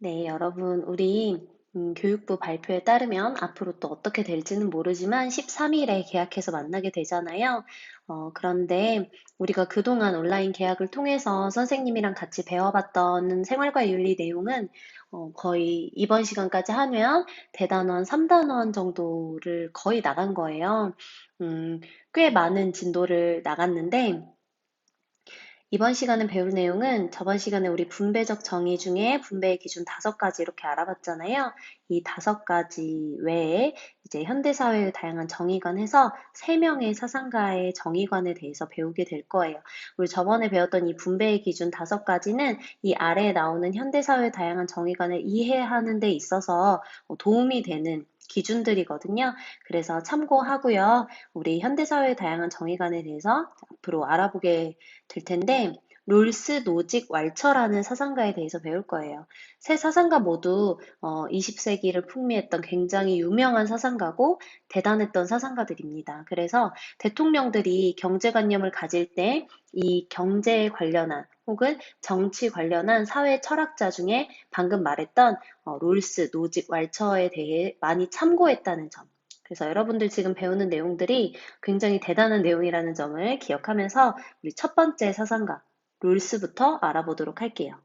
네, 여러분, 우리 교육부 발표에 따르면 앞으로 또 어떻게 될지는 모르지만 13일에 계약해서 만나게 되잖아요. 그런데 우리가 그동안 온라인 계약을 통해서 선생님이랑 같이 배워봤던 생활과 윤리 내용은 거의 이번 시간까지 하면 대단원 3단원 정도를 거의 나간 거예요. 음, 꽤 많은 진도를 나갔는데 이번 시간에 배울 내용은 저번 시간에 우리 분배적 정의 중에 분배의 기준 5가지 이렇게 알아봤잖아요. 이 5가지 외에 이제 현대사회의 다양한 정의관에서 3명의 사상가의 정의관에 대해서 배우게 될 거예요. 우리 저번에 배웠던 이 분배의 기준 5가지는 이 아래에 나오는 현대사회의 다양한 정의관을 이해하는 데 있어서 도움이 되는 기준들이거든요. 그래서 참고하고요. 우리 현대사회의 다양한 정의관에 대해서 앞으로 알아보게 될 텐데, 롤스 노직 왈처라는 사상가에 대해서 배울 거예요. 세 사상가 모두 20세기를 풍미했던 굉장히 유명한 사상가고 대단했던 사상가들입니다. 그래서 대통령들이 경제관념을 가질 때 이 경제에 관련한 혹은 정치 관련한 사회 철학자 중에 방금 말했던 롤스 노직 왈처에 대해 많이 참고했다는 점. 그래서 여러분들 지금 배우는 내용들이 굉장히 대단한 내용이라는 점을 기억하면서 우리 첫 번째 사상가, 롤스부터 알아보도록 할게요.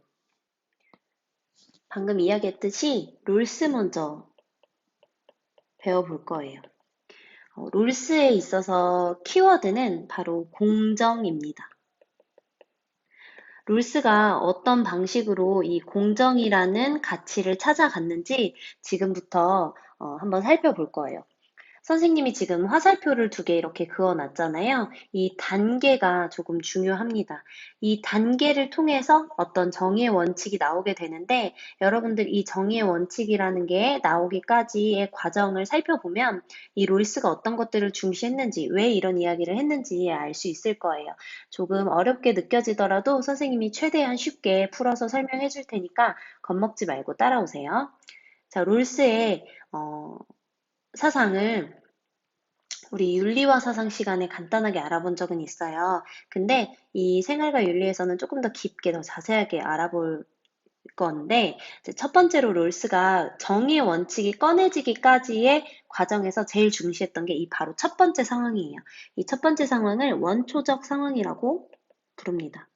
방금 이야기했듯이 롤스 먼저 배워볼 거예요. 롤스에 있어서 키워드는 바로 공정입니다. 롤스가 어떤 방식으로 이 공정이라는 가치를 찾아갔는지 지금부터 한번 살펴볼 거예요. 선생님이 지금 화살표를 2개 이렇게 그어놨잖아요. 이 단계가 조금 중요합니다. 이 단계를 통해서 어떤 정의의 원칙이 나오게 되는데 여러분들 이 정의의 원칙이라는 게 나오기까지의 과정을 살펴보면 이 롤스가 어떤 것들을 중시했는지 왜 이런 이야기를 했는지 알 수 있을 거예요. 조금 어렵게 느껴지더라도 선생님이 최대한 쉽게 풀어서 설명해 줄 테니까 겁먹지 말고 따라오세요. 자, 롤스의 사상을 우리 윤리와 사상 시간에 간단하게 알아본 적은 있어요. 근데 이 생활과 윤리에서는 조금 더 깊게 더 자세하게 알아볼 건데 이제 첫 번째로 롤스가 정의의 원칙이 꺼내지기까지의 과정에서 제일 중시했던 게 이 바로 첫 번째 상황이에요. 이 첫 번째 상황을 원초적 상황이라고 부릅니다.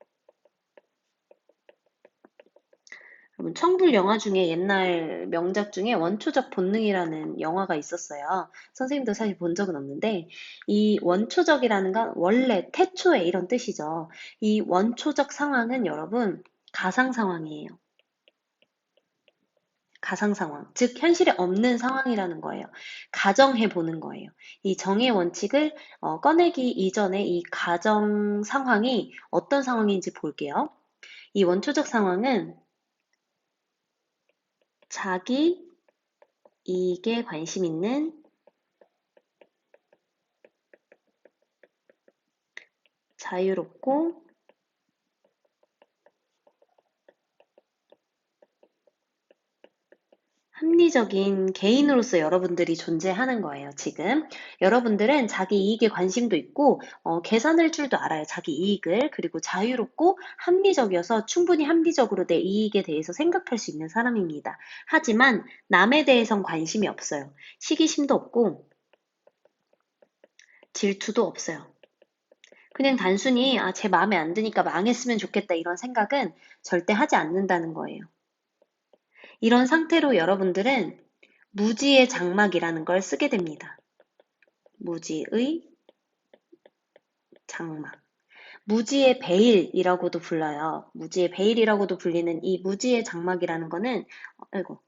여러분, 청불 영화 중에 옛날 명작 중에 원초적 본능이라는 영화가 있었어요. 선생님도 사실 본 적은 없는데, 이 원초적이라는 건 원래 태초에 이런 뜻이죠. 이 원초적 상황은 여러분, 가상 상황이에요. 가상 상황. 즉, 현실에 없는 상황이라는 거예요. 가정해 보는 거예요. 이 정의 원칙을 꺼내기 이전에 이 가정 상황이 어떤 상황인지 볼게요. 이 원초적 상황은 자기 이익에 관심 있는 자유롭고 합리적인 개인으로서 여러분들이 존재하는 거예요, 지금. 여러분들은 자기 이익에 관심도 있고, 계산할 줄도 알아요, 자기 이익을. 그리고 자유롭고 합리적이어서 충분히 합리적으로 내 이익에 대해서 생각할 수 있는 사람입니다. 하지만 남에 대해선 관심이 없어요. 시기심도 없고, 질투도 없어요. 그냥 단순히, 제 마음에 안 드니까 망했으면 좋겠다, 이런 생각은 절대 하지 않는다는 거예요. 이런 상태로 여러분들은 무지의 장막이라는 걸 쓰게 됩니다. 무지의 장막. 무지의 베일이라고도 불러요. 무지의 베일이라고도 불리는 이 무지의 장막이라는 거는, 아이고,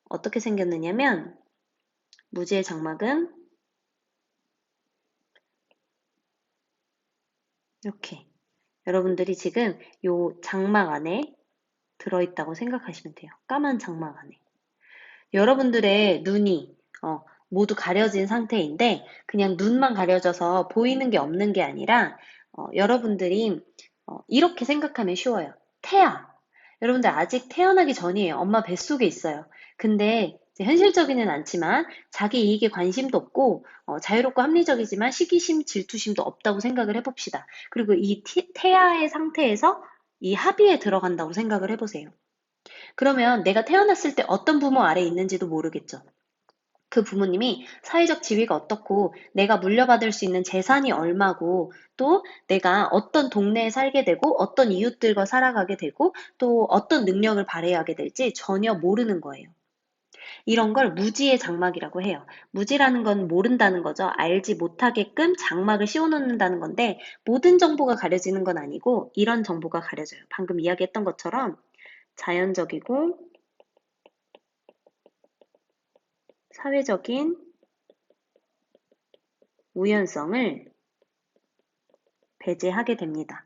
어떻게 생겼느냐면, 무지의 장막은 이렇게. 여러분들이 지금 요 장막 안에 들어있다고 생각하시면 돼요. 까만 장막 안에. 여러분들의 눈이 모두 가려진 상태인데 그냥 눈만 가려져서 보이는 게 없는 게 아니라 여러분들이 이렇게 생각하면 쉬워요. 태아. 여러분들 아직 태어나기 전이에요. 엄마 뱃속에 있어요. 근데 이제 현실적이는 않지만 자기 이익에 관심도 없고 자유롭고 합리적이지만 시기심, 질투심도 없다고 생각을 해봅시다. 그리고 이 태아의 상태에서 이 합의에 들어간다고 생각을 해보세요. 그러면 내가 태어났을 때 어떤 부모 아래에 있는지도 모르겠죠. 그 부모님이 사회적 지위가 어떻고, 내가 물려받을 수 있는 재산이 얼마고, 또 내가 어떤 동네에 살게 되고, 어떤 이웃들과 살아가게 되고, 또 어떤 능력을 발휘하게 될지 전혀 모르는 거예요. 이런 걸 무지의 장막이라고 해요. 무지라는 건 모른다는 거죠. 알지 못하게끔 장막을 씌워놓는다는 건데, 모든 정보가 가려지는 건 아니고, 이런 정보가 가려져요. 방금 이야기했던 것처럼 자연적이고 사회적인 우연성을 배제하게 됩니다.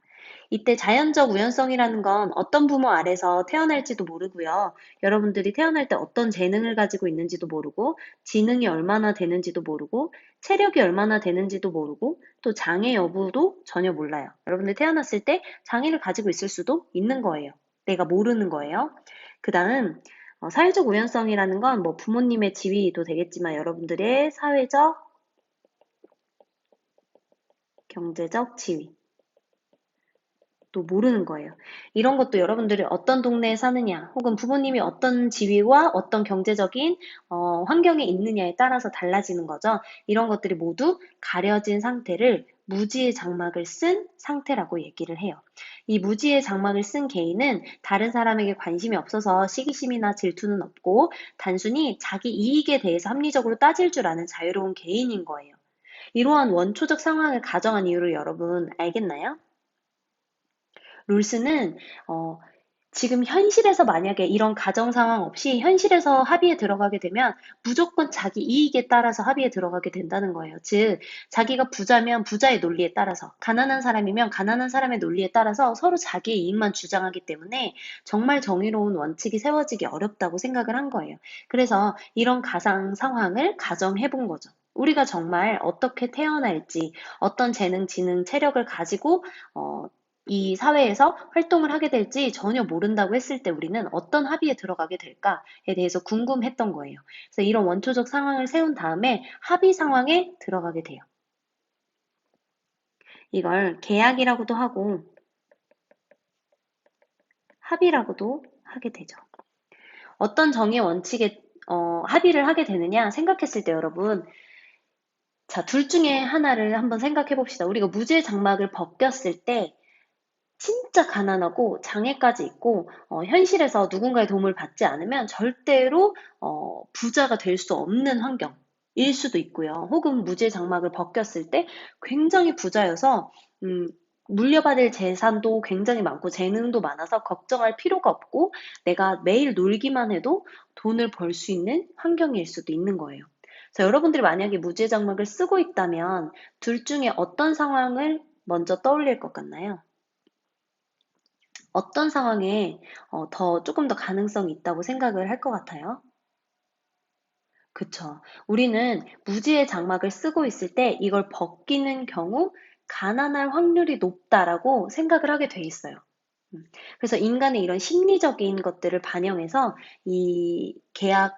이때 자연적 우연성이라는 건 어떤 부모 아래서 태어날지도 모르고요. 여러분들이 태어날 때 어떤 재능을 가지고 있는지도 모르고, 지능이 얼마나 되는지도 모르고, 체력이 얼마나 되는지도 모르고, 또 장애 여부도 전혀 몰라요. 여러분들 태어났을 때 장애를 가지고 있을 수도 있는 거예요. 내가 모르는 거예요. 그 다음, 사회적 우연성이라는 건 뭐 부모님의 지위도 되겠지만 여러분들의 사회적, 경제적 지위. 또 모르는 거예요. 이런 것도 여러분들이 어떤 동네에 사느냐, 혹은 부모님이 어떤 지위와 어떤 경제적인 환경에 있느냐에 따라서 달라지는 거죠. 이런 것들이 모두 가려진 상태를 무지의 장막을 쓴 상태라고 얘기를 해요. 이 무지의 장막을 쓴 개인은 다른 사람에게 관심이 없어서 시기심이나 질투는 없고, 단순히 자기 이익에 대해서 합리적으로 따질 줄 아는 자유로운 개인인 거예요. 이러한 원초적 상황을 가정한 이유를 여러분 알겠나요? 롤스는 어, 지금 현실에서 만약에 이런 가정 상황 없이 현실에서 합의에 들어가게 되면 무조건 자기 이익에 따라서 합의에 들어가게 된다는 거예요. 즉, 자기가 부자면 부자의 논리에 따라서, 가난한 사람이면 가난한 사람의 논리에 따라서 서로 자기의 이익만 주장하기 때문에 정말 정의로운 원칙이 세워지기 어렵다고 생각을 한 거예요. 그래서 이런 가상 상황을 가정해 본 거죠. 우리가 정말 어떻게 태어날지, 어떤 재능, 지능, 체력을 가지고 이 사회에서 활동을 하게 될지 전혀 모른다고 했을 때 우리는 어떤 합의에 들어가게 될까에 대해서 궁금했던 거예요. 그래서 이런 원초적 상황을 세운 다음에 합의 상황에 들어가게 돼요. 이걸 계약이라고도 하고 합의라고도 하게 되죠. 어떤 정의 원칙에 합의를 하게 되느냐 생각했을 때 여러분, 자, 둘 중에 하나를 한번 생각해 봅시다. 우리가 무죄 장막을 벗겼을 때 진짜 가난하고 장애까지 있고 현실에서 누군가의 도움을 받지 않으면 절대로 부자가 될 수 없는 환경일 수도 있고요. 혹은 무지의 장막을 벗겼을 때 굉장히 부자여서 음, 물려받을 재산도 굉장히 많고 재능도 많아서 걱정할 필요가 없고 내가 매일 놀기만 해도 돈을 벌 수 있는 환경일 수도 있는 거예요. 그래서 여러분들이 만약에 무지의 장막을 쓰고 있다면 둘 중에 어떤 상황을 먼저 떠올릴 것 같나요? 어떤 상황에 조금 더 가능성이 있다고 생각을 할 것 같아요? 그쵸. 우리는 무지의 장막을 쓰고 있을 때 이걸 벗기는 경우 가난할 확률이 높다라고 생각을 하게 돼 있어요. 그래서 인간의 이런 심리적인 것들을 반영해서 이 계약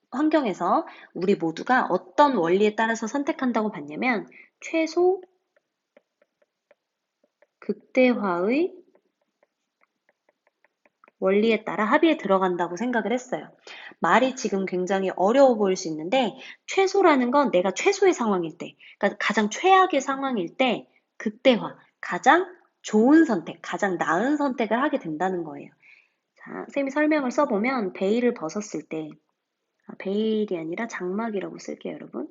환경에서 우리 모두가 어떤 원리에 따라서 선택한다고 봤냐면 최소 극대화의 원리에 따라 합의에 들어간다고 생각을 했어요. 말이 지금 굉장히 어려워 보일 수 있는데 최소라는 건 내가 최소의 상황일 때, 그러니까 가장 최악의 상황일 때 극대화, 가장 좋은 선택, 가장 나은 선택을 하게 된다는 거예요. 자, 쌤이 설명을 써보면 베일을 벗었을 때, 베일이 아니라 장막이라고 쓸게요, 여러분.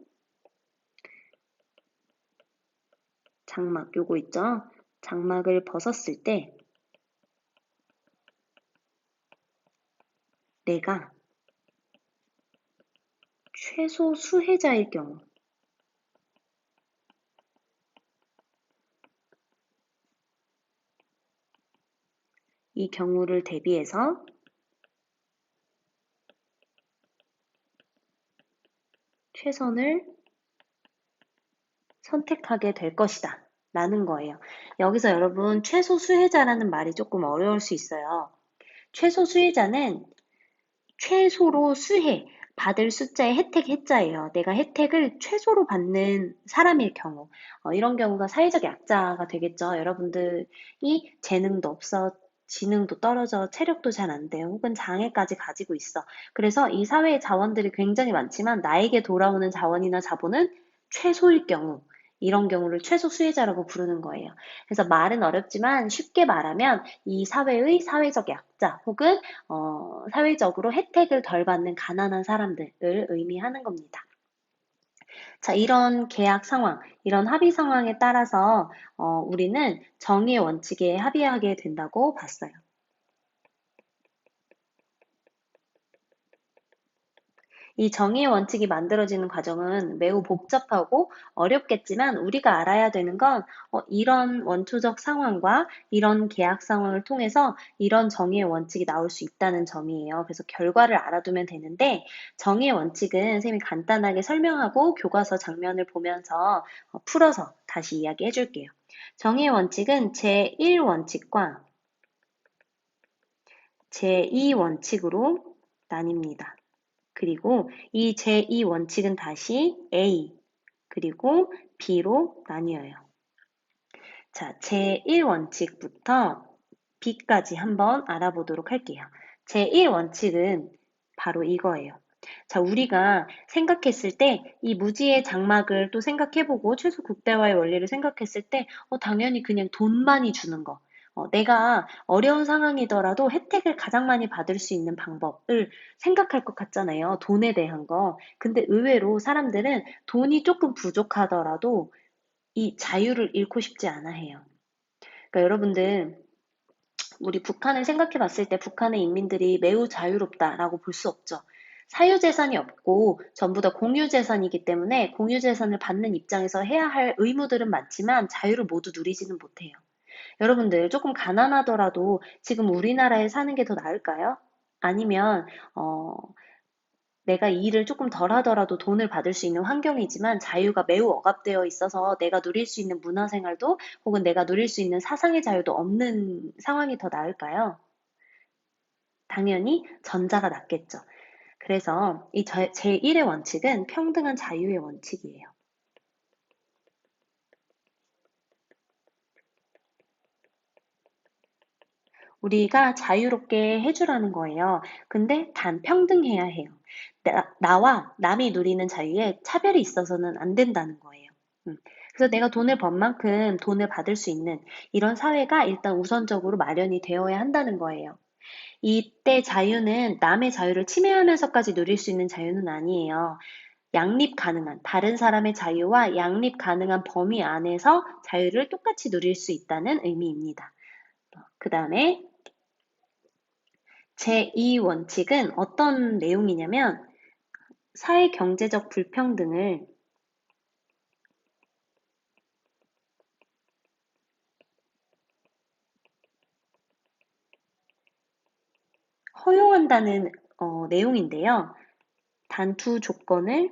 장막, 요거 있죠? 장막을 벗었을 때 내가 최소 수혜자일 경우, 이 경우를 대비해서 최선을 선택하게 될 것이다. 라는 거예요. 여기서 여러분, 최소 수혜자라는 말이 조금 어려울 수 있어요. 최소 수혜자는 최소로 수혜, 받을 숫자의 혜택 해자예요. 내가 혜택을 최소로 받는 사람일 경우. 이런 경우가 사회적 약자가 되겠죠. 여러분들이 재능도 없어, 지능도 떨어져 체력도 잘 안 돼요. 혹은 장애까지 가지고 있어. 그래서 이 사회의 자원들이 굉장히 많지만 나에게 돌아오는 자원이나 자본은 최소일 경우, 이런 경우를 최소 수혜자라고 부르는 거예요. 그래서 말은 어렵지만 쉽게 말하면 이 사회의 사회적 약자 혹은 사회적으로 혜택을 덜 받는 가난한 사람들을 의미하는 겁니다. 자, 이런 계약 상황, 이런 합의 상황에 따라서 우리는 정의의 원칙에 합의하게 된다고 봤어요. 이 정의의 원칙이 만들어지는 과정은 매우 복잡하고 어렵겠지만 우리가 알아야 되는 건 이런 원초적 상황과 이런 계약 상황을 통해서 이런 정의의 원칙이 나올 수 있다는 점이에요. 그래서 결과를 알아두면 되는데 정의의 원칙은 선생님이 간단하게 설명하고 교과서 장면을 보면서 풀어서 다시 이야기해 줄게요. 정의의 원칙은 제1원칙과 제2원칙으로 나뉩니다. 그리고 이 제2원칙은 다시 A, 그리고 B로 나뉘어요. 자, 제1원칙부터 B까지 한번 알아보도록 할게요. 제1원칙은 바로 이거예요. 자, 우리가 생각했을 때 이 무지의 장막을 또 생각해보고 최소 국대화의 원리를 생각했을 때 당연히 그냥 돈만이 주는 거. 내가 어려운 상황이더라도 혜택을 가장 많이 받을 수 있는 방법을 생각할 것 같잖아요. 돈에 대한 거. 근데 의외로 사람들은 돈이 조금 부족하더라도 이 자유를 잃고 싶지 않아 해요. 그러니까 여러분들 우리 북한을 생각해 봤을 때 북한의 인민들이 매우 자유롭다라고 볼 수 없죠. 사유재산이 없고 전부 다 공유재산이기 때문에 공유재산을 받는 입장에서 해야 할 의무들은 많지만 자유를 모두 누리지는 못해요. 여러분들 조금 가난하더라도 지금 우리나라에 사는 게 더 나을까요? 아니면 내가 일을 조금 덜 하더라도 돈을 받을 수 있는 환경이지만 자유가 매우 억압되어 있어서 내가 누릴 수 있는 문화생활도 혹은 내가 누릴 수 있는 사상의 자유도 없는 상황이 더 나을까요? 당연히 전자가 낫겠죠. 그래서 이 제1의 원칙은 평등한 자유의 원칙이에요. 우리가 자유롭게 해주라는 거예요. 근데 단 평등해야 해요. 나와 남이 누리는 자유에 차별이 있어서는 안 된다는 거예요. 그래서 내가 돈을 번 만큼 돈을 받을 수 있는 이런 사회가 일단 우선적으로 마련이 되어야 한다는 거예요. 이때 자유는 남의 자유를 침해하면서까지 누릴 수 있는 자유는 아니에요. 양립 가능한, 다른 사람의 자유와 양립 가능한 범위 안에서 자유를 똑같이 누릴 수 있다는 의미입니다. 그 다음에 제2원칙은 어떤 내용이냐면 사회 경제적 불평등을 허용한다는 내용인데요. 단 두 조건을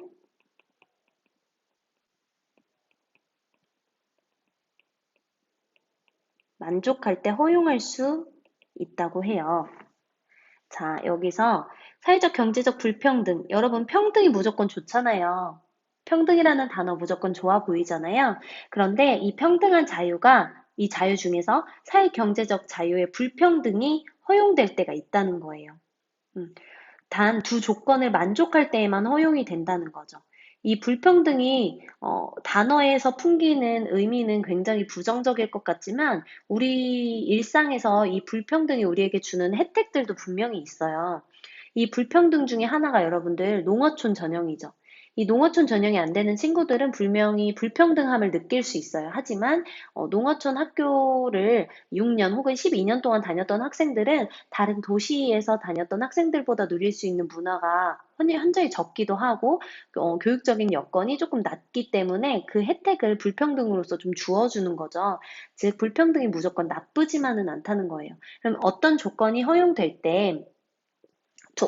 만족할 때 허용할 수 있다고 해요. 자, 여기서 사회적 경제적 불평등. 여러분, 평등이 무조건 좋잖아요. 평등이라는 단어 무조건 좋아 보이잖아요. 그런데 이 평등한 자유가 이 자유 중에서 사회 경제적 자유의 불평등이 허용될 때가 있다는 거예요. 음. 단 두 조건을 만족할 때에만 허용이 된다는 거죠. 이 불평등이 단어에서 풍기는 의미는 굉장히 부정적일 것 같지만 우리 일상에서 이 불평등이 우리에게 주는 혜택들도 분명히 있어요. 이 불평등 중에 하나가 여러분들 농어촌 전형이죠. 이 농어촌 전형이 안 되는 친구들은 분명히 불평등함을 느낄 수 있어요. 하지만 농어촌 학교를 6년 혹은 12년 동안 다녔던 학생들은 다른 도시에서 다녔던 학생들보다 누릴 수 있는 문화가 현저히 적기도 하고 교육적인 여건이 조금 낮기 때문에 그 혜택을 불평등으로서 좀 주어주는 거죠. 즉 불평등이 무조건 나쁘지만은 않다는 거예요. 그럼 어떤 조건이 허용될 때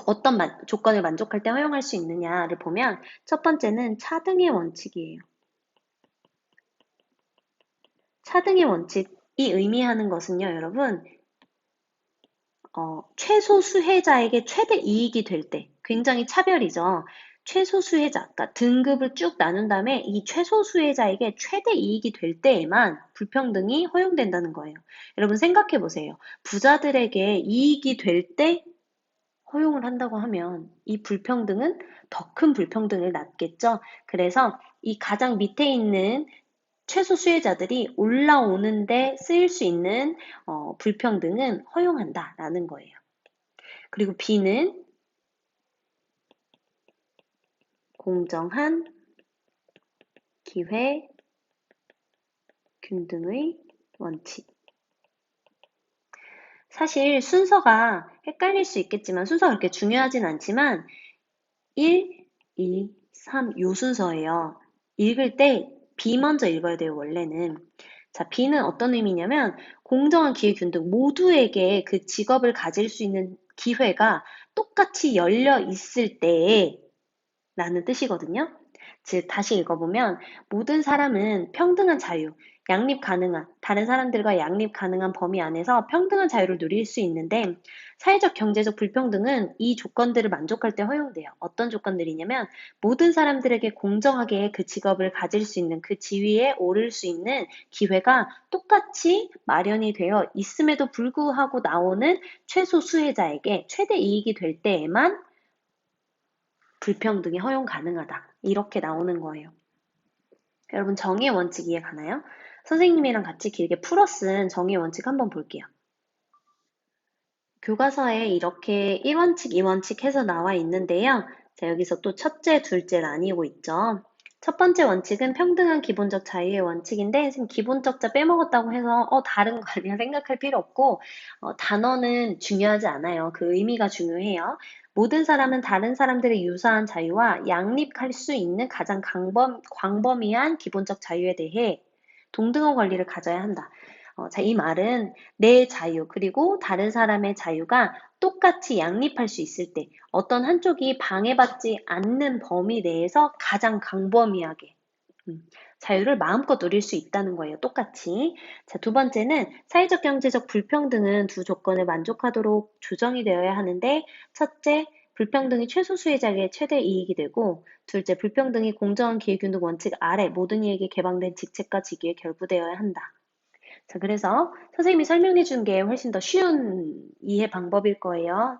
어떤 조건을 만족할 때 허용할 수 있느냐를 보면 첫 번째는 차등의 원칙이에요. 차등의 원칙이 의미하는 것은요, 여러분, 최소 수혜자에게 최대 이익이 될 때, 굉장히 차별이죠. 최소 수혜자, 그러니까 등급을 쭉 나눈 다음에 이 최소 수혜자에게 최대 이익이 될 때에만 불평등이 허용된다는 거예요. 여러분 생각해 보세요. 부자들에게 이익이 될 때 허용을 한다고 하면 이 불평등은 더 큰 불평등을 낳겠죠. 그래서 이 가장 밑에 있는 최소 수혜자들이 올라오는데 쓰일 수 있는 불평등은 허용한다라는 거예요. 그리고 B는 공정한 기회 균등의 원칙. 사실 순서가 헷갈릴 수 있겠지만 순서가 그렇게 중요하진 않지만 1, 2, 3 요 순서예요. 읽을 때 B 먼저 읽어야 돼요, 원래는. 자, B는 어떤 의미냐면 공정한 기회 균등 모두에게 그 직업을 가질 수 있는 기회가 똑같이 열려 있을 때에 라는 뜻이거든요. 즉, 다시 읽어보면 모든 사람은 평등한 자유, 양립 가능한, 다른 사람들과 양립 가능한 범위 안에서 평등한 자유를 누릴 수 있는데 사회적 경제적 불평등은 이 조건들을 만족할 때 허용돼요. 어떤 조건들이냐면 모든 사람들에게 공정하게 그 직업을 가질 수 있는 그 지위에 오를 수 있는 기회가 똑같이 마련이 되어 있음에도 불구하고 나오는 최소 수혜자에게 최대 이익이 될 때에만 불평등이 허용 가능하다. 이렇게 나오는 거예요. 여러분 정의의 원칙 이해 가나요? 선생님이랑 같이 길게 풀어 쓴 정의의 원칙 한번 볼게요. 교과서에 이렇게 1원칙, 2원칙 해서 나와 있는데요. 자, 여기서 또 첫째, 둘째 나뉘고 있죠. 첫 번째 원칙은 평등한 기본적 자유의 원칙인데 선생님 기본적 자 빼먹었다고 해서 다른 거 아니야 생각할 필요 없고 단어는 중요하지 않아요. 그 의미가 중요해요. 모든 사람은 다른 사람들의 유사한 자유와 양립할 수 있는 가장 광범위한 기본적 자유에 대해 동등한 권리를 가져야 한다. 자, 이 말은 내 자유 그리고 다른 사람의 자유가 똑같이 양립할 수 있을 때 어떤 한쪽이 방해받지 않는 범위 내에서 가장 광범위하게 자유를 마음껏 누릴 수 있다는 거예요. 똑같이. 자, 두 번째는 사회적 경제적 불평등은 두 조건을 만족하도록 조정이 되어야 하는데 첫째, 불평등이 최소 수혜자에게 최대 이익이 되고 둘째, 불평등이 공정한 기회균등 원칙 아래 모든 이에게 개방된 직책과 직위에 결부되어야 한다. 자, 그래서 선생님이 설명해 준 게 훨씬 더 쉬운 이해 방법일 거예요.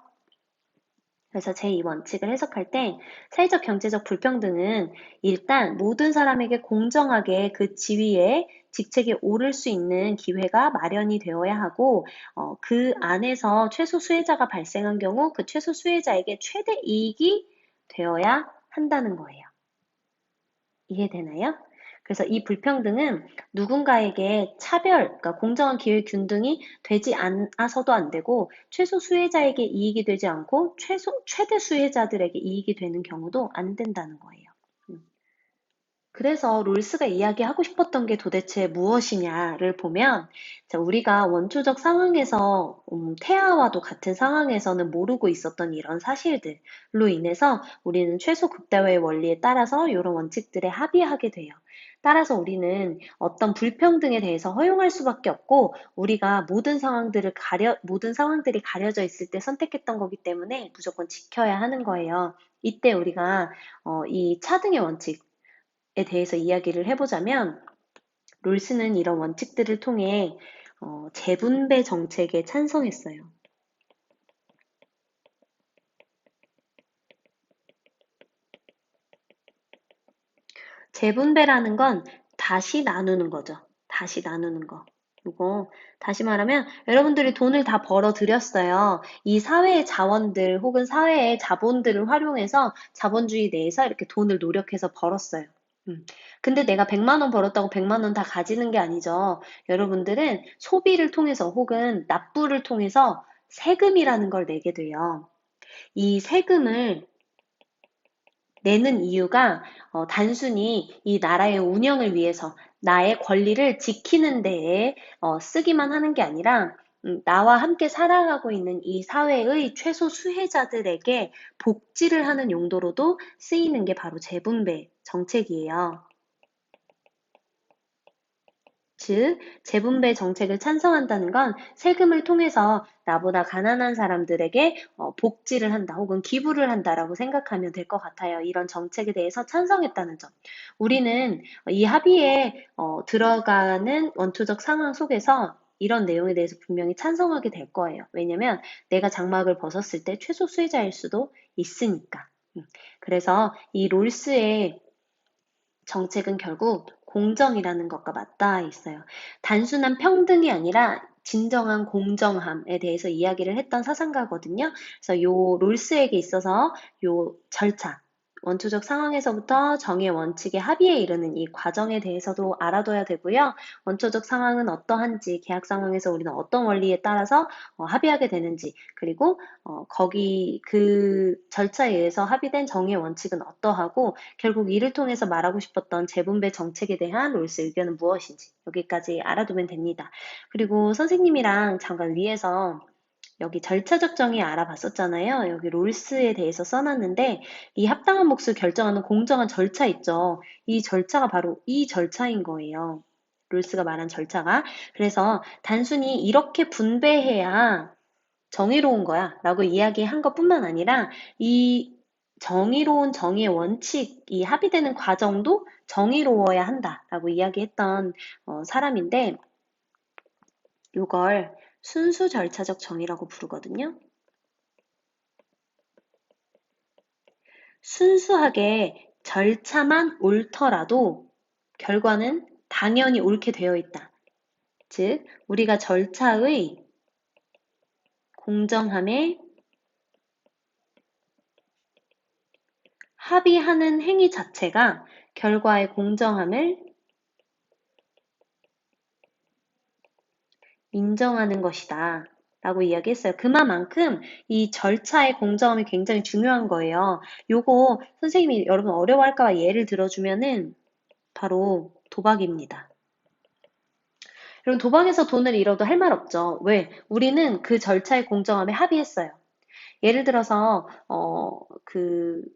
그래서 제2 원칙을 해석할 때 사회적 경제적 불평등은 일단 모든 사람에게 공정하게 그 지위에 직책에 오를 수 있는 기회가 마련이 되어야 하고 그 안에서 최소 수혜자가 발생한 경우 그 최소 수혜자에게 최대 이익이 되어야 한다는 거예요. 이해되나요? 그래서 이 불평등은 누군가에게 차별, 그러니까 공정한 기회 균등이 되지 않아서도 안 되고 최소 수혜자에게 이익이 되지 않고 최대 수혜자들에게 이익이 되는 경우도 안 된다는 거예요. 그래서 롤스가 이야기하고 싶었던 게 도대체 무엇이냐를 보면 자, 우리가 원초적 상황에서 태아와도 같은 상황에서는 모르고 있었던 이런 사실들로 인해서 우리는 최소 극대화의 원리에 따라서 이런 원칙들에 합의하게 돼요. 따라서 우리는 어떤 불평등에 대해서 허용할 수밖에 없고 우리가 모든 상황들이 가려져 있을 때 선택했던 거기 때문에 무조건 지켜야 하는 거예요. 이때 우리가 이 차등의 원칙 에 대해서 이야기를 해보자면 롤스는 이런 원칙들을 통해 재분배 정책에 찬성했어요. 재분배라는 건 다시 나누는 거죠. 다시 나누는 거. 이거 다시 말하면 여러분들이 돈을 다 벌어 들였어요. 이 사회의 자원들 혹은 사회의 자본들을 활용해서 자본주의 내에서 이렇게 돈을 노력해서 벌었어요. 근데 내가 100만 원 벌었다고 100만 원 다 가지는 게 아니죠. 여러분들은 소비를 통해서 혹은 납부를 통해서 세금이라는 걸 내게 돼요. 이 세금을 내는 이유가 단순히 이 나라의 운영을 위해서 나의 권리를 지키는 데에 쓰기만 하는 게 아니라 나와 함께 살아가고 있는 이 사회의 최소 수혜자들에게 복지를 하는 용도로도 쓰이는 게 바로 재분배 정책이에요. 즉, 재분배 정책을 찬성한다는 건 세금을 통해서 나보다 가난한 사람들에게 복지를 한다 혹은 기부를 한다라고 생각하면 될 것 같아요. 이런 정책에 대해서 찬성했다는 점. 우리는 이 합의에 들어가는 원초적 상황 속에서 이런 내용에 대해서 분명히 찬성하게 될 거예요. 왜냐면 내가 장막을 벗었을 때 최소 수혜자일 수도 있으니까. 그래서 이 롤스의 정책은 결국 공정이라는 것과 맞닿아 있어요. 단순한 평등이 아니라 진정한 공정함에 대해서 이야기를 했던 사상가거든요. 그래서 요 롤스에게 있어서 요 절차, 원초적 상황에서부터 정의 원칙의 합의에 이르는 이 과정에 대해서도 알아둬야 되고요. 원초적 상황은 어떠한지, 계약 상황에서 우리는 어떤 원리에 따라서 합의하게 되는지, 그리고 거기 그 절차에 의해서 합의된 정의 원칙은 어떠하고 결국 이를 통해서 말하고 싶었던 재분배 정책에 대한 롤스 의견은 무엇인지 여기까지 알아두면 됩니다. 그리고 선생님이랑 잠깐 위에서 여기 절차적 정의 알아봤었잖아요. 여기 롤스에 대해서 써놨는데 이 합당한 몫을 결정하는 공정한 절차 있죠. 이 절차가 바로 이 절차인 거예요. 롤스가 말한 절차가. 그래서 단순히 이렇게 분배해야 정의로운 거야 라고 이야기한 것뿐만 아니라 이 정의로운 정의의 원칙이 합의되는 과정도 정의로워야 한다라고 이야기했던 사람인데 이걸 순수 절차적 정의라고 부르거든요. 순수하게 절차만 옳더라도 결과는 당연히 옳게 되어 있다. 즉, 우리가 절차의 공정함에 합의하는 행위 자체가 결과의 공정함을 인정하는 것이다. 라고 이야기했어요. 그만큼 이 절차의 공정함이 굉장히 중요한 거예요. 요거 선생님이 여러분 어려워할까 봐 예를 들어주면은 바로 도박입니다. 여러분 도박에서 돈을 잃어도 할 말 없죠. 왜? 우리는 그 절차의 공정함에 합의했어요. 예를 들어서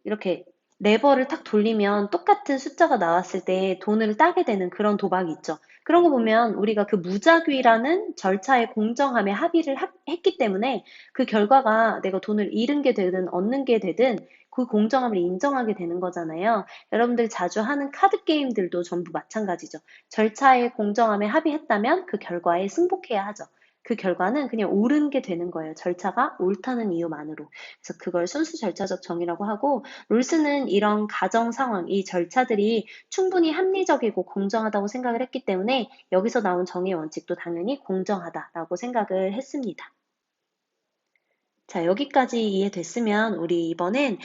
이렇게 레버를 탁 돌리면 똑같은 숫자가 나왔을 때 돈을 따게 되는 그런 도박이 있죠. 그런 거 보면 우리가 그 무작위라는 절차의 공정함에 합의를 했기 때문에 그 결과가 내가 돈을 잃은 게 되든 얻는 게 되든 그 공정함을 인정하게 되는 거잖아요. 여러분들 자주 하는 카드 게임들도 전부 마찬가지죠. 절차의 공정함에 합의했다면 그 결과에 승복해야 하죠. 그 결과는 그냥 옳은 게 되는 거예요. 절차가 옳다는 이유만으로. 그래서 그걸 순수 절차적 정의라고 하고, 롤스는 이런 가정 상황, 이 절차들이 충분히 합리적이고 공정하다고 생각을 했기 때문에 여기서 나온 정의 원칙도 당연히 공정하다라고 생각을 했습니다. 자, 여기까지 이해됐으면 우리 이번엔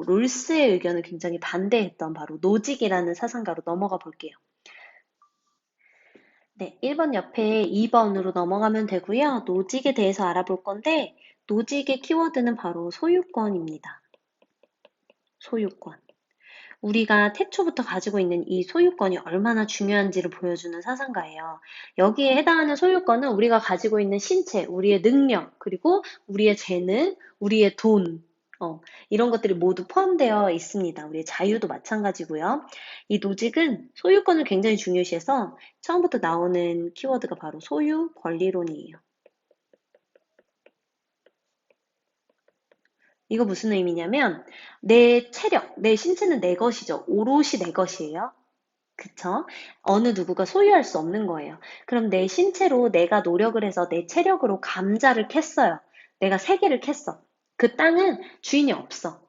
롤스의 의견을 굉장히 반대했던 바로 노직이라는 사상가로 넘어가 볼게요. 네, 1번 옆에 2번으로 넘어가면 되고요. 노직에 대해서 알아볼 건데 노직의 키워드는 바로 소유권입니다. 소유권. 우리가 태초부터 가지고 있는 이 소유권이 얼마나 중요한지를 보여주는 사상가예요. 여기에 해당하는 소유권은 우리가 가지고 있는 신체, 우리의 능력, 그리고 우리의 재능, 우리의 돈, 이런 것들이 모두 포함되어 있습니다. 우리의 자유도 마찬가지고요. 이 노직은 소유권을 굉장히 중요시해서 처음부터 나오는 키워드가 바로 소유 권리론이에요. 이거 무슨 의미냐면 내 체력, 내 신체는 내 것이죠. 오롯이 내 것이에요. 그쵸? 어느 누구가 소유할 수 없는 거예요. 그럼 내 신체로 내가 노력을 해서 내 체력으로 감자를 캤어요. 내가 세 개를 캤어. 그 땅은 주인이 없어.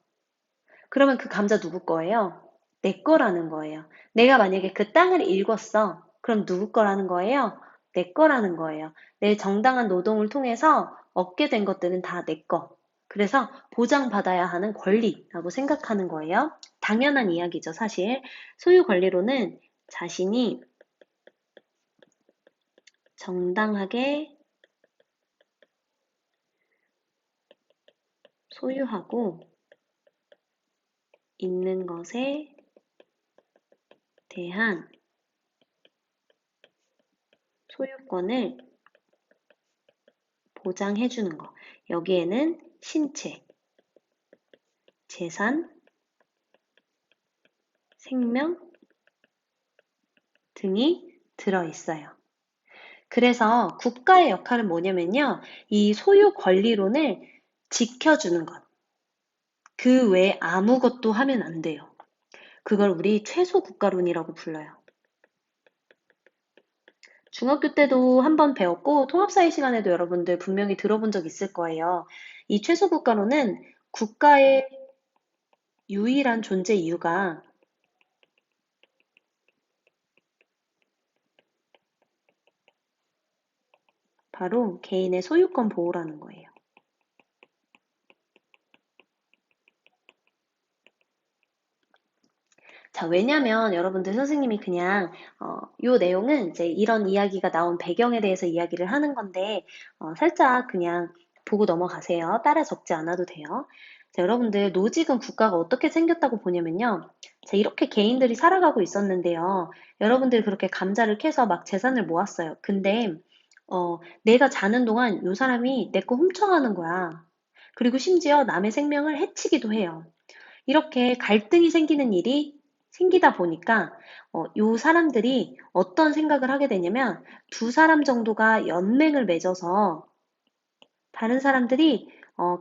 그러면 그 감자 누구 거예요? 내 거라는 거예요. 내가 만약에 그 땅을 읽었어. 그럼 누구 거라는 거예요? 내 거라는 거예요. 내 정당한 노동을 통해서 얻게 된 것들은 다 내 거. 그래서 보장받아야 하는 권리라고 생각하는 거예요. 당연한 이야기죠, 사실. 소유 권리로는 자신이 정당하게 소유하고 있는 것에 대한 소유권을 보장해 주는 거. 여기에는 신체, 재산, 생명 등이 들어있어요. 그래서 국가의 역할은 뭐냐면요. 이 소유 권리론을 지켜주는 것. 그 외에 아무것도 하면 안 돼요. 그걸 우리 최소 국가론이라고 불러요. 중학교 때도 한번 배웠고 통합사회 시간에도 여러분들 분명히 들어본 적 있을 거예요. 이 최소 국가론은 국가의 유일한 존재 이유가 바로 개인의 소유권 보호라는 거예요. 자, 왜냐면 여러분들 선생님이 그냥 요 내용은 이제 이런 이야기가 나온 배경에 대해서 이야기를 하는 건데 살짝 그냥 보고 넘어가세요. 따라 적지 않아도 돼요. 자, 여러분들 노직은 국가가 어떻게 생겼다고 보냐면요. 자, 이렇게 개인들이 살아가고 있었는데요. 여러분들 그렇게 감자를 캐서 막 재산을 모았어요. 근데 내가 자는 동안 요 사람이 내 거 훔쳐가는 거야. 그리고 심지어 남의 생명을 해치기도 해요. 이렇게 갈등이 생기는 일이 생기다 보니까 요 사람들이 어떤 생각을 하게 되냐면 두 사람 정도가 연맹을 맺어서 다른 사람들이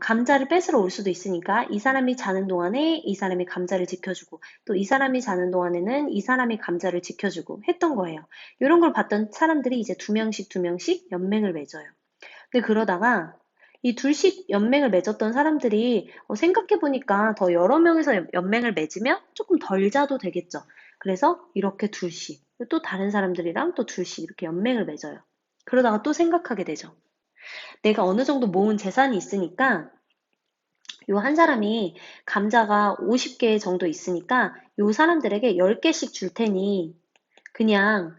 감자를 뺏으러 올 수도 있으니까 이 사람이 자는 동안에 이 사람이 감자를 지켜주고 또 이 사람이 자는 동안에는 이 사람이 감자를 지켜주고 했던 거예요. 이런 걸 봤던 사람들이 이제 두 명씩 두 명씩 연맹을 맺어요. 근데 그러다가 이 둘씩 연맹을 맺었던 사람들이 생각해보니까 더 여러 명이서 연맹을 맺으면 조금 덜 자도 되겠죠. 그래서 이렇게 둘씩, 또 다른 사람들이랑 또 둘씩 이렇게 연맹을 맺어요. 그러다가 또 생각하게 되죠. 내가 어느 정도 모은 재산이 있으니까 요 한 사람이 감자가 50개 정도 있으니까 요 사람들에게 10개씩 줄 테니 그냥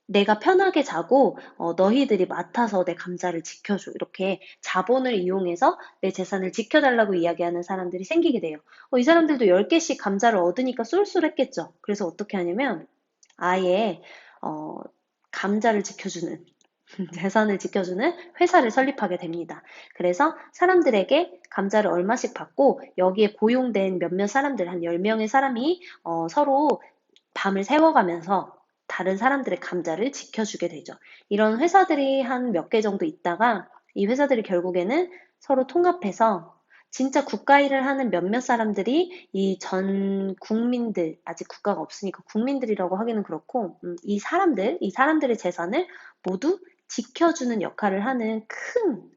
내가 편하게 자고 너희들이 맡아서 내 감자를 지켜줘. 이렇게 자본을 이용해서 내 재산을 지켜달라고 이야기하는 사람들이 생기게 돼요. 이 사람들도 10개씩 감자를 얻으니까 쏠쏠했겠죠. 그래서 어떻게 하냐면 아예 어, 감자를 지켜주는 재산을 지켜주는 회사를 설립하게 됩니다. 그래서 사람들에게 감자를 얼마씩 받고 여기에 고용된 몇몇 사람들, 한 10명의 사람이 서로 밤을 새워가면서 다른 사람들의 감자를 지켜주게 되죠. 이런 회사들이 한 몇 개 정도 있다가 이 회사들이 결국에는 서로 통합해서 진짜 국가 일을 하는 몇몇 사람들이 이 전 국민들, 아직 국가가 없으니까 국민들이라고 하기는 그렇고, 이 사람들의 재산을 모두 지켜주는 역할을 하는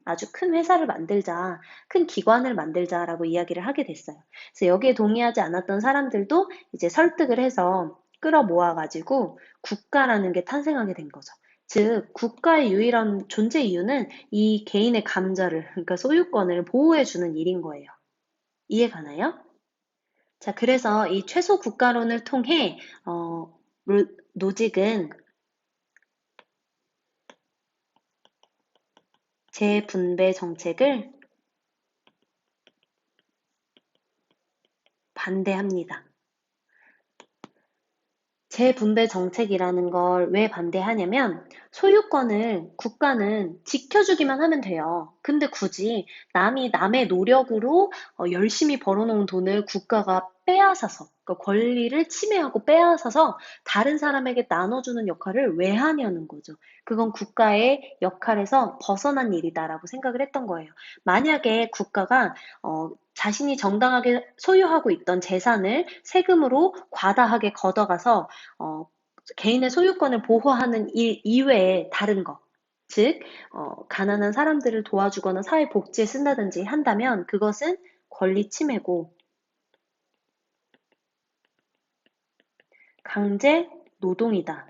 아주 큰 회사를 만들자, 큰 기관을 만들자라고 이야기를 하게 됐어요. 그래서 여기에 동의하지 않았던 사람들도 이제 설득을 해서 끌어모아가지고 국가라는 게 탄생하게 된 거죠. 즉, 국가의 유일한 존재 이유는 이 개인의 감자를, 그러니까 소유권을 보호해주는 일인 거예요. 이해 가나요? 자, 그래서 이 최소 국가론을 통해, 노직은 재분배 정책을 반대합니다. 재분배 정책이라는 걸 왜 반대하냐면 소유권을 국가는 지켜주기만 하면 돼요. 근데 굳이 남이 남의 노력으로 열심히 벌어놓은 돈을 국가가 빼앗아서 그러니까 권리를 침해하고 빼앗아서 다른 사람에게 나눠주는 역할을 왜 하냐는 거죠. 그건 국가의 역할에서 벗어난 일이다라고 생각을 했던 거예요. 만약에 국가가 자신이 정당하게 소유하고 있던 재산을 세금으로 과다하게 걷어가서 어, 개인의 소유권을 보호하는 일 이외에 다른 것, 즉, 가난한 사람들을 도와주거나 사회복지에 쓴다든지 한다면 그것은 권리 침해고 강제 노동이다.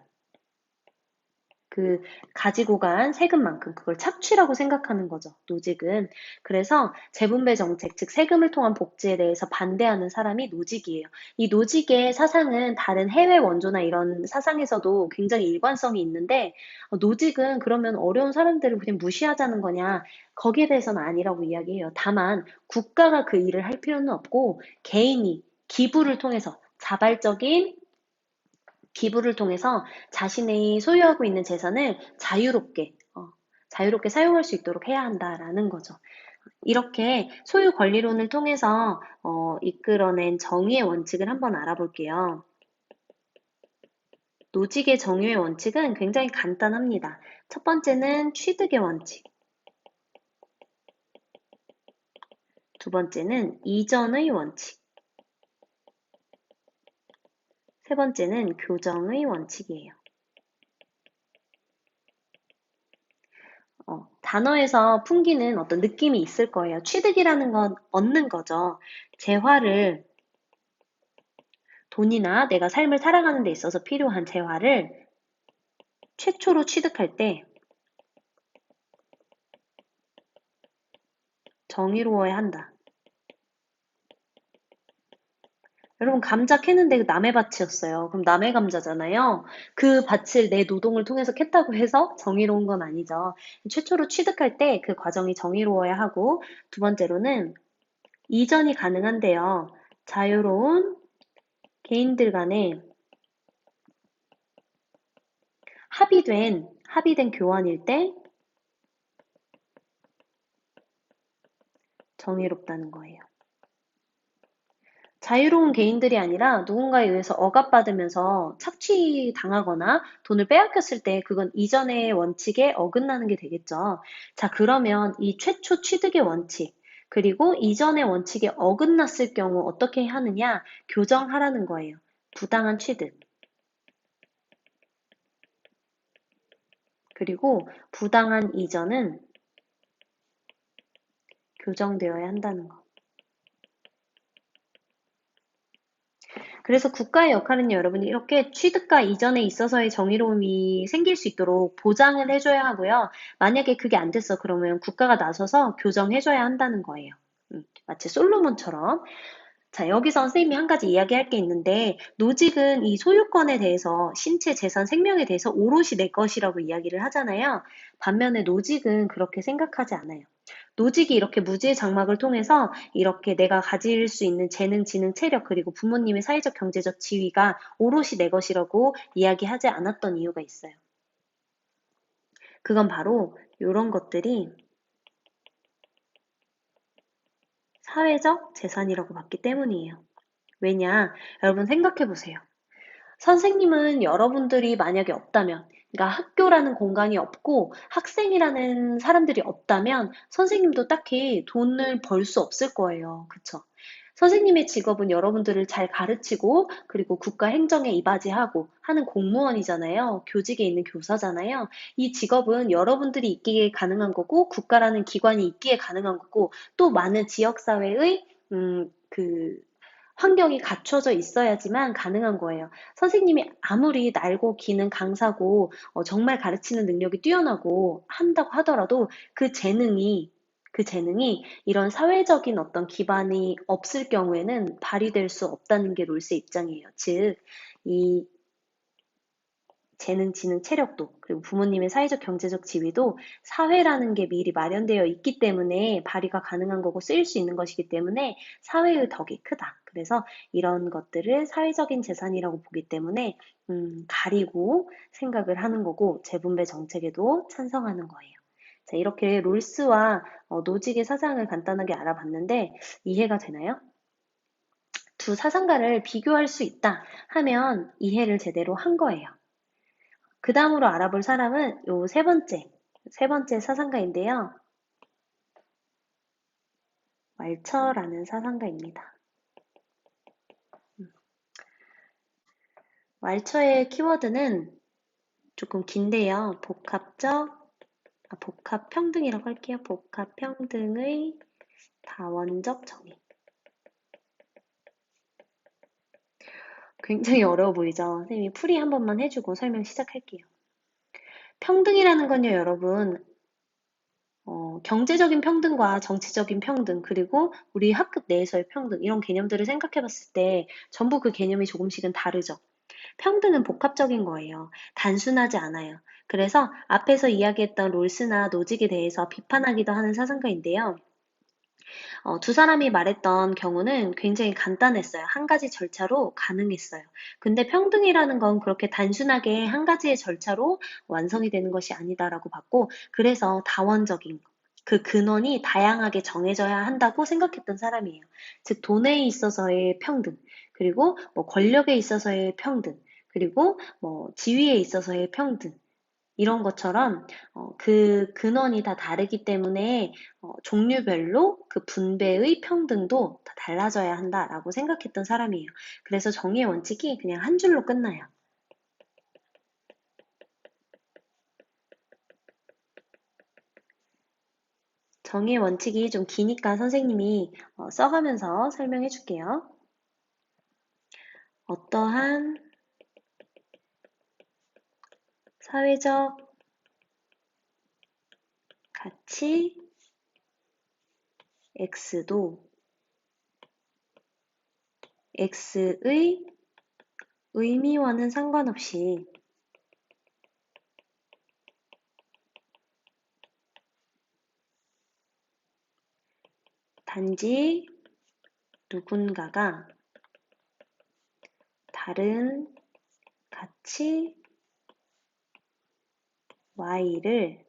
그 가지고 간 세금만큼 그걸 착취라고 생각하는 거죠, 노직은. 그래서 재분배 정책, 즉 세금을 통한 복지에 대해서 반대하는 사람이 노직이에요. 이 노직의 사상은 다른 해외 원조나 이런 사상에서도 굉장히 일관성이 있는데 노직은 그러면 어려운 사람들을 그냥 무시하자는 거냐? 거기에 대해서는 아니라고 이야기해요. 다만 국가가 그 일을 할 필요는 없고 개인이 기부를 통해서 자발적인 기부를 통해서 자신의 소유하고 있는 재산을 자유롭게 사용할 수 있도록 해야 한다라는 거죠. 이렇게 소유 권리론을 통해서 이끌어낸 정의의 원칙을 한번 알아볼게요. 노직의 정의의 원칙은 굉장히 간단합니다. 첫 번째는 취득의 원칙, 두 번째는 이전의 원칙, 세 번째는 교정의 원칙이에요. 단어에서 풍기는 어떤 느낌이 있을 거예요. 취득이라는 건 얻는 거죠. 재화를, 돈이나 내가 삶을 살아가는 데 있어서 필요한 재화를 최초로 취득할 때 정의로워야 한다. 여러분, 감자 캐는데 남의 밭이었어요. 그럼 남의 감자잖아요. 그 밭을 내 노동을 통해서 캤다고 해서 정의로운 건 아니죠. 최초로 취득할 때 그 과정이 정의로워야 하고, 두 번째로는 이전이 가능한데요. 자유로운 개인들 간에 합의된 교환일 때 정의롭다는 거예요. 자유로운 개인들이 아니라 누군가에 의해서 억압받으면서 착취당하거나 돈을 빼앗겼을 때 그건 이전의 원칙에 어긋나는 게 되겠죠. 자, 그러면 이 최초 취득의 원칙, 그리고 이전의 원칙에 어긋났을 경우 어떻게 하느냐? 교정하라는 거예요. 부당한 취득. 그리고 부당한 이전은 교정되어야 한다는 거. 그래서 국가의 역할은요, 여러분이 이렇게 취득과 이전에 있어서의 정의로움이 생길 수 있도록 보장을 해줘야 하고요. 만약에 그게 안 됐어, 그러면 국가가 나서서 교정해줘야 한다는 거예요. 마치 솔로몬처럼. 자, 여기서 선생님이 한 가지 이야기할 게 있는데, 노직은 이 소유권에 대해서, 신체, 재산, 생명에 대해서 오롯이 내 것이라고 이야기를 하잖아요. 반면에 노직은 그렇게 생각하지 않아요. 노직이 이렇게 무지의 장막을 통해서 이렇게 내가 가질 수 있는 재능, 지능, 체력, 그리고 부모님의 사회적, 경제적 지위가 오롯이 내 것이라고 이야기하지 않았던 이유가 있어요. 그건 바로 이런 것들이 사회적 재산이라고 봤기 때문이에요. 왜냐? 여러분 생각해 보세요. 선생님은 여러분들이 만약에 없다면, 그러니까 학교라는 공간이 없고 학생이라는 사람들이 없다면 선생님도 딱히 돈을 벌 수 없을 거예요. 그쵸? 선생님의 직업은 여러분들을 잘 가르치고 그리고 국가 행정에 이바지하고 하는 공무원이잖아요. 교직에 있는 교사잖아요. 이 직업은 여러분들이 있기에 가능한 거고 국가라는 기관이 있기에 가능한 거고 또 많은 지역사회의 그 환경이 갖춰져 있어야지만 가능한 거예요. 선생님이 아무리 날고 기는 강사고 정말 가르치는 능력이 뛰어나고 한다고 하더라도 그 재능이 이런 사회적인 어떤 기반이 없을 경우에는 발휘될 수 없다는 게 롤스의 입장이에요. 즉, 이 재능, 지능, 체력도, 그리고 부모님의 사회적, 경제적 지위도 사회라는 게 미리 마련되어 있기 때문에 발휘가 가능한 거고 쓰일 수 있는 것이기 때문에 사회의 덕이 크다. 그래서 이런 것들을 사회적인 재산이라고 보기 때문에 가리고 생각을 하는 거고 재분배 정책에도 찬성하는 거예요. 자, 이렇게 롤스와 노직의 사상을 간단하게 알아봤는데 이해가 되나요? 두 사상가를 비교할 수 있다 하면 이해를 제대로 한 거예요. 그 다음으로 알아볼 사람은 요 세 번째 사상가인데요. 왈처라는 사상가입니다. 왈처의 키워드는 조금 긴데요. 복합평등이라고 할게요. 복합평등의 다원적 정의. 굉장히 어려워 보이죠? 선생님이 풀이 한 번만 해주고 설명 시작할게요. 평등이라는 건요, 여러분, 경제적인 평등과 정치적인 평등, 그리고 우리 학급 내에서의 평등, 이런 개념들을 생각해 봤을 때 전부 그 개념이 조금씩은 다르죠. 평등은 복합적인 거예요. 단순하지 않아요. 그래서 앞에서 이야기했던 롤스나 노직에 대해서 비판하기도 하는 사상가인데요. 두 사람이 말했던 경우는 굉장히 간단했어요. 한 가지 절차로 가능했어요. 근데 평등이라는 건 그렇게 단순하게 한 가지의 절차로 완성이 되는 것이 아니다라고 봤고, 그래서 다원적인 그 근원이 다양하게 정해져야 한다고 생각했던 사람이에요. 즉, 돈에 있어서의 평등, 그리고 뭐 권력에 있어서의 평등, 그리고 뭐 지위에 있어서의 평등, 이런 것처럼 그 근원이 다 다르기 때문에 종류별로 그 분배의 평등도 다 달라져야 한다라고 생각했던 사람이에요. 그래서 정의의 원칙이 그냥 한 줄로 끝나요. 정의의 원칙이 좀 기니까 선생님이 써가면서 설명해 줄게요. 어떠한 사회적 가치 X도 X의 의미와는 상관없이 단지 누군가가 다른 가치 Y를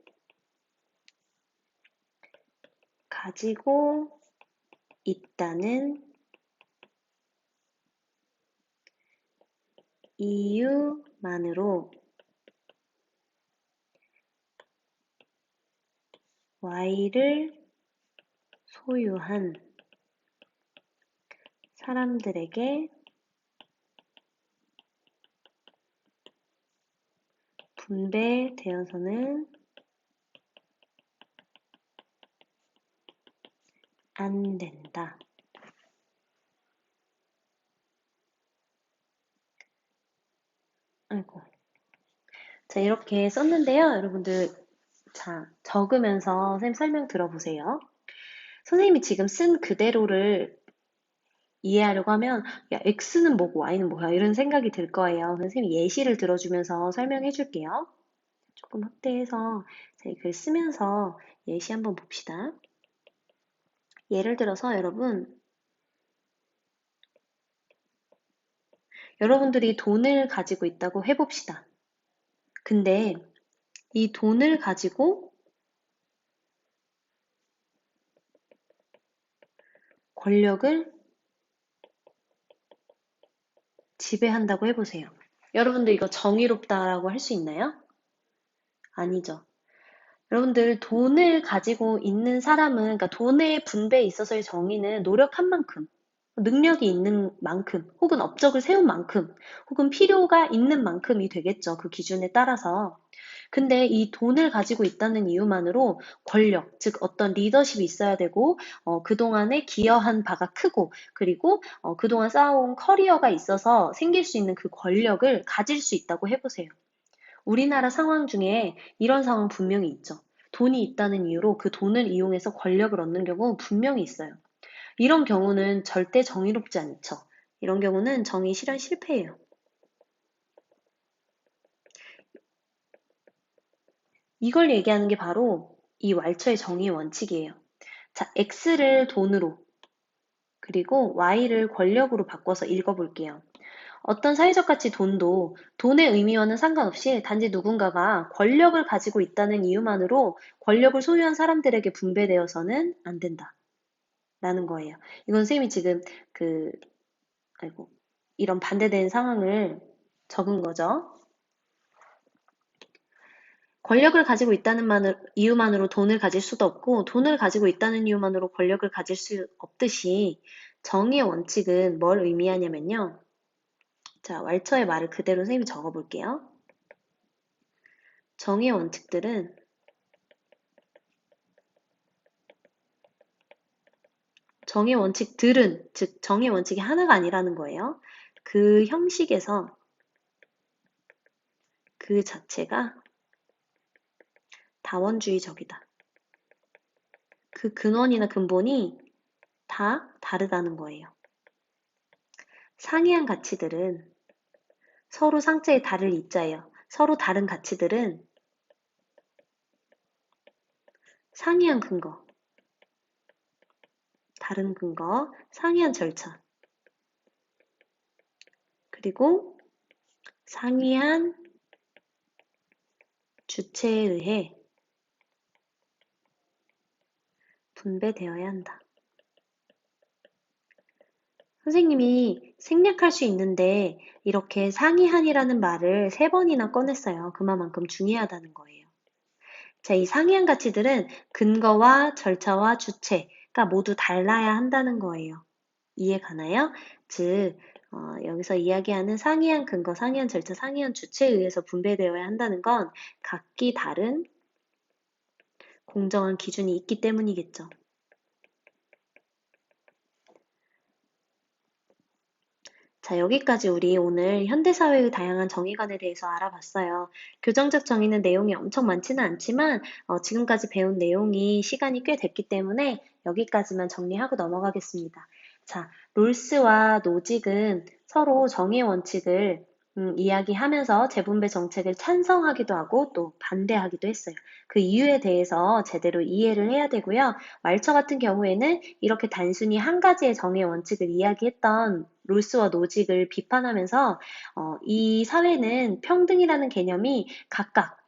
가지고 있다는 이유만으로 Y를 소유한 사람들에게 분배되어서는 안 된다. 아이고. 자, 이렇게 썼는데요. 여러분들, 자, 적으면서 선생님 설명 들어보세요. 선생님이 지금 쓴 그대로를 이해하려고 하면, 야, X는 뭐고 Y는 뭐야? 이런 생각이 들 거예요. 선생님이 예시를 들어주면서 설명해 줄게요. 조금 확대해서 저희 글 쓰면서 예시 한번 봅시다. 예를 들어서 여러분들이 돈을 가지고 있다고 해봅시다. 근데 이 돈을 가지고 권력을 지배한다고 해보세요. 여러분들 이거 정의롭다라고 할 수 있나요? 아니죠. 여러분들 돈을 가지고 있는 사람은, 그러니까 돈의 분배에 있어서의 정의는 노력한 만큼, 능력이 있는 만큼, 혹은 업적을 세운 만큼, 혹은 필요가 있는 만큼이 되겠죠. 그 기준에 따라서. 근데 이 돈을 가지고 있다는 이유만으로 권력, 즉 어떤 리더십이 있어야 되고, 그동안에 기여한 바가 크고, 그리고 그동안 쌓아온 커리어가 있어서 생길 수 있는 그 권력을 가질 수 있다고 해보세요. 우리나라 상황 중에 이런 상황 분명히 있죠. 돈이 있다는 이유로 그 돈을 이용해서 권력을 얻는 경우 분명히 있어요. 이런 경우는 절대 정의롭지 않죠. 이런 경우는 정의 실현 실패예요. 이걸 얘기하는 게 바로 이 왈처의 정의의 원칙이에요. 자, X를 돈으로, 그리고 Y를 권력으로 바꿔서 읽어볼게요. 어떤 사회적 가치 돈도 돈의 의미와는 상관없이 단지 누군가가 권력을 가지고 있다는 이유만으로 권력을 소유한 사람들에게 분배되어서는 안 된다. 라는 거예요. 이건 선생님이 지금 그, 아이고, 이런 반대되는 상황을 적은 거죠. 권력을 가지고 있다는 이유만으로 돈을 가질 수도 없고, 돈을 가지고 있다는 이유만으로 권력을 가질 수 없듯이, 정의의 원칙은 뭘 의미하냐면요. 자, 왈처의 말을 그대로 선생님이 적어볼게요. 정의의 원칙들은 정의 원칙들은, 즉 정의 원칙이 하나가 아니라는 거예요. 그 형식에서 그 자체가 다원주의적이다. 그 근원이나 근본이 다 다르다는 거예요. 상이한 가치들은 서로 상자에 다를 이자예요. 서로 다른 가치들은 상이한 근거, 다른 근거, 상이한 절차, 그리고 상이한 주체에 의해 분배되어야 한다. 선생님이 생략할 수 있는데 이렇게 상이한이라는 말을 세 번이나 꺼냈어요. 그만큼 중요하다는 거예요. 자, 이 상이한 가치들은 근거와 절차와 주체가 모두 달라야 한다는 거예요. 이해 가나요? 즉, 여기서 이야기하는 상이한 근거, 상이한 절차, 상이한 주체에 의해서 분배되어야 한다는 건 각기 다른 공정한 기준이 있기 때문이겠죠. 자, 여기까지 우리 오늘 현대사회의 다양한 정의관에 대해서 알아봤어요. 교정적 정의는 내용이 엄청 많지는 않지만 지금까지 배운 내용이 시간이 꽤 됐기 때문에 여기까지만 정리하고 넘어가겠습니다. 자, 롤스와 노직은 서로 정의 원칙을 이야기하면서 재분배 정책을 찬성하기도 하고 또 반대하기도 했어요. 그 이유에 대해서 제대로 이해를 해야 되고요. 말처 같은 경우에는 이렇게 단순히 한 가지의 정의 원칙을 이야기했던 롤스와 노직을 비판하면서 이 사회는 평등이라는 개념이 각각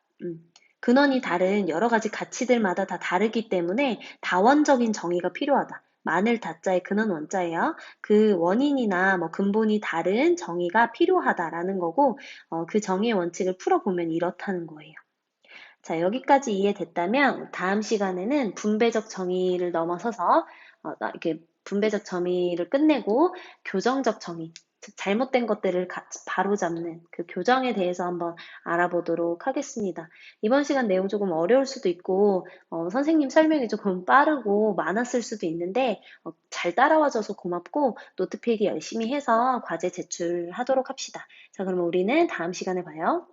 근원이 다른 여러 가지 가치들마다 다 다르기 때문에 다원적인 정의가 필요하다. 마늘 다자의 근원 원자예요. 그 원인이나 뭐 근본이 다른 정의가 필요하다라는 거고 그 정의의 원칙을 풀어보면 이렇다는 거예요. 자, 여기까지 이해됐다면 다음 시간에는 분배적 정의를 넘어서서 이렇게 분배적 정의를 끝내고 교정적 정의, 즉 잘못된 것들을 바로잡는 그 교정에 대해서 한번 알아보도록 하겠습니다. 이번 시간 내용 조금 어려울 수도 있고 선생님 설명이 조금 빠르고 많았을 수도 있는데 잘 따라와줘서 고맙고 노트 필기 열심히 해서 과제 제출하도록 합시다. 자, 그러면 우리는 다음 시간에 봐요.